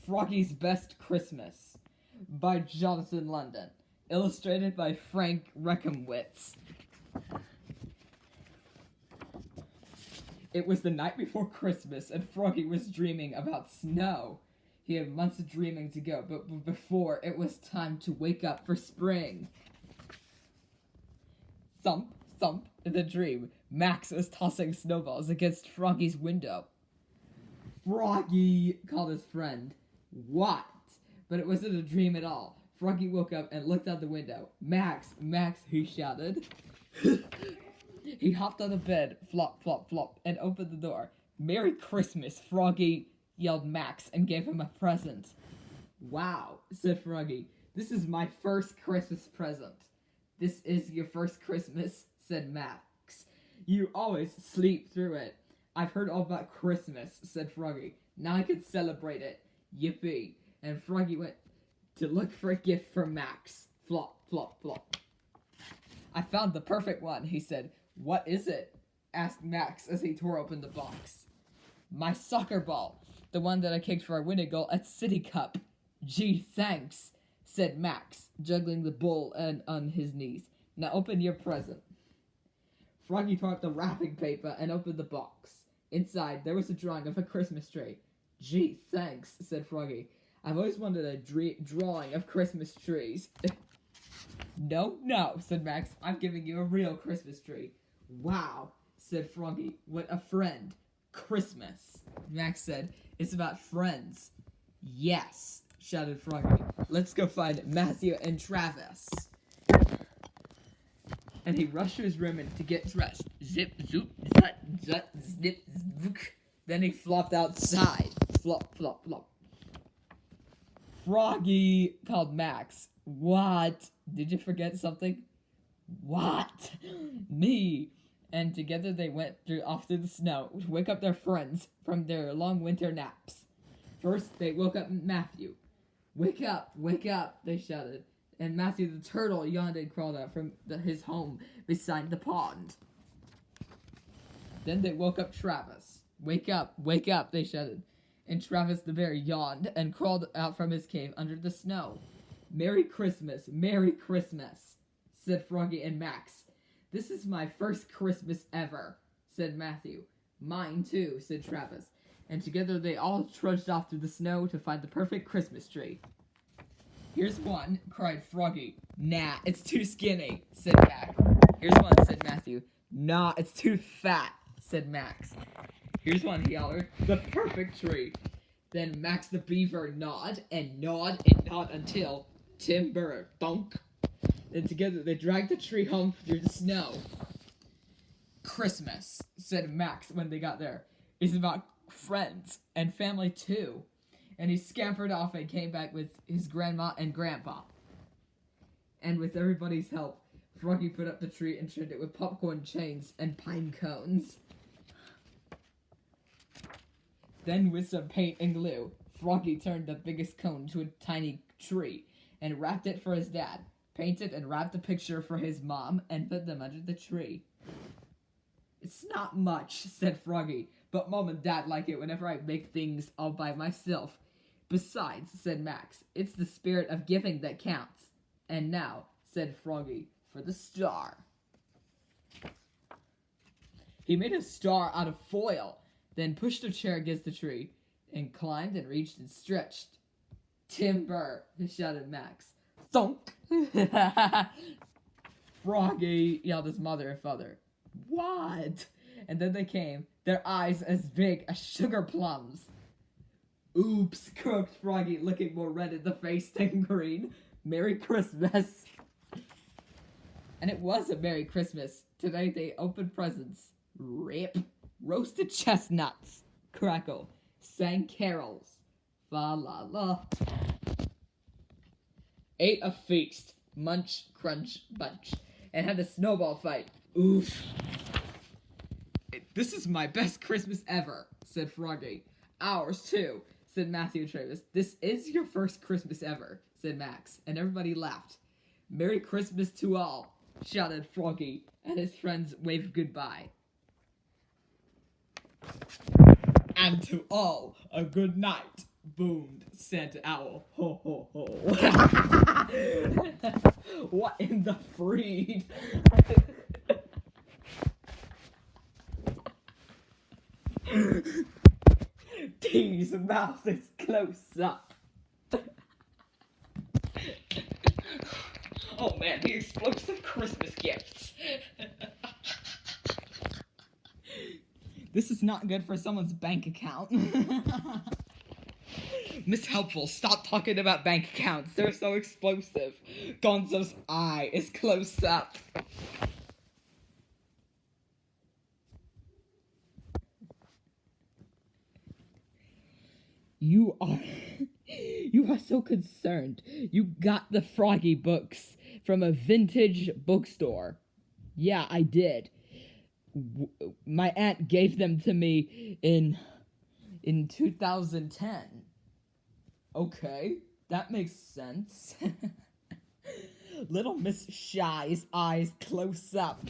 Froggy's Best Christmas by Jonathan London. Illustrated by Frank Reckamwitz. It was the night before Christmas, and Froggy was dreaming about snow. He had months of dreaming to go, but before it was time to wake up for spring. Thump, thump, in the dream, Max was tossing snowballs against Froggy's window. Froggy, called his friend. What? But it wasn't a dream at all. Froggy woke up and looked out the window. Max, Max, he shouted. He hopped on the bed, flop, flop, flop, and opened the door. Merry Christmas, Froggy, yelled Max, and gave him a present. Wow, said Froggy. This is my first Christmas present. This is your first Christmas, said Max. You always sleep through it. I've heard all about Christmas, said Froggy. Now I can celebrate it. Yippee. And Froggy went to look for a gift for Max. Flop, flop, flop. I found the perfect one, he said. What is it? Asked Max as he tore open the box. My soccer ball. The one that I kicked for a winning goal at City Cup. Gee, thanks, said Max, juggling the ball on his knees. Now open your present. Froggy tore up the wrapping paper and opened the box. Inside, there was a drawing of a Christmas tree. Gee, thanks, said Froggy. I've always wanted a drawing of Christmas trees. No, said Max. I'm giving you a real Christmas tree. Wow, said Froggy. What a friend. Christmas. Max said, it's about friends. Yes, shouted Froggy. Let's go find Matthew and Travis. And he rushed to his room to get dressed. Zip, zoop, zut, zut, snip, zvook. Then he flopped outside. Flop, flop, flop. Froggy, called Max. What? Did you forget something? What? Me. And together they went off through the snow to wake up their friends from their long winter naps. First, they woke up Matthew. Wake up, they shouted. And Matthew the turtle yawned and crawled out from his home beside the pond. Then they woke up Travis. Wake up, they shouted. And Travis the bear yawned and crawled out from his cave under the snow. Merry Christmas, said Froggy and Max. This is my first Christmas ever, said Matthew. Mine too, said Travis. And together they all trudged off through the snow to find the perfect Christmas tree. Here's one, cried Froggy. Nah, it's too skinny, said Max. Here's one, said Matthew. Nah, it's too fat, said Max. Here's one, he hollered. The perfect tree. Then Max the beaver gnawed and gnawed and gnawed until timber thunk. Then together they dragged the tree home through the snow. Christmas, said Max when they got there, is about friends and family too. And he scampered off and came back with his grandma and grandpa. And with everybody's help, Froggy put up the tree and trimmed it with popcorn chains and pine cones. Then with some paint and glue, Froggy turned the biggest cone to a tiny tree and wrapped it for his dad, painted and wrapped a picture for his mom, and put them under the tree. It's not much, said Froggy, but Mom and Dad like it whenever I make things all by myself. Besides, said Max, it's the spirit of giving that counts. And now, said Froggy, for the star. He made a star out of foil, then pushed a chair against the tree, and climbed and reached and stretched. Timber, shouted Max. Thunk! Froggy, yelled his mother and father. What? And then they came, their eyes as big as sugar plums. Oops, croaked Froggy, looking more red in the face than green. Merry Christmas. And it was a Merry Christmas. Today they opened presents. Rip. Roasted chestnuts. Crackle. Sang carols. Fa la la. Ate a feast. Munch, crunch, bunch. And had a snowball fight. Oof. This is my best Christmas ever, said Froggy. Ours too, said Matthew and Travis. This is your first Christmas ever, said Max, and everybody laughed. Merry Christmas to all, shouted Froggy, and his friends waved goodbye. And to all, a good night. boomed Santa Owl. Ho ho ho. What in the freed? T's mouth is close up. Oh man, the explosive Christmas gifts. This is not good for someone's bank account. Miss Helpful, stop talking about bank accounts. They're so explosive. Gonzo's eye is close up. You are so concerned. You got the Froggy books from a vintage bookstore. Yeah, I did. My aunt gave them to me in 2010. Okay, that makes sense. Little Miss Shy's eyes close up.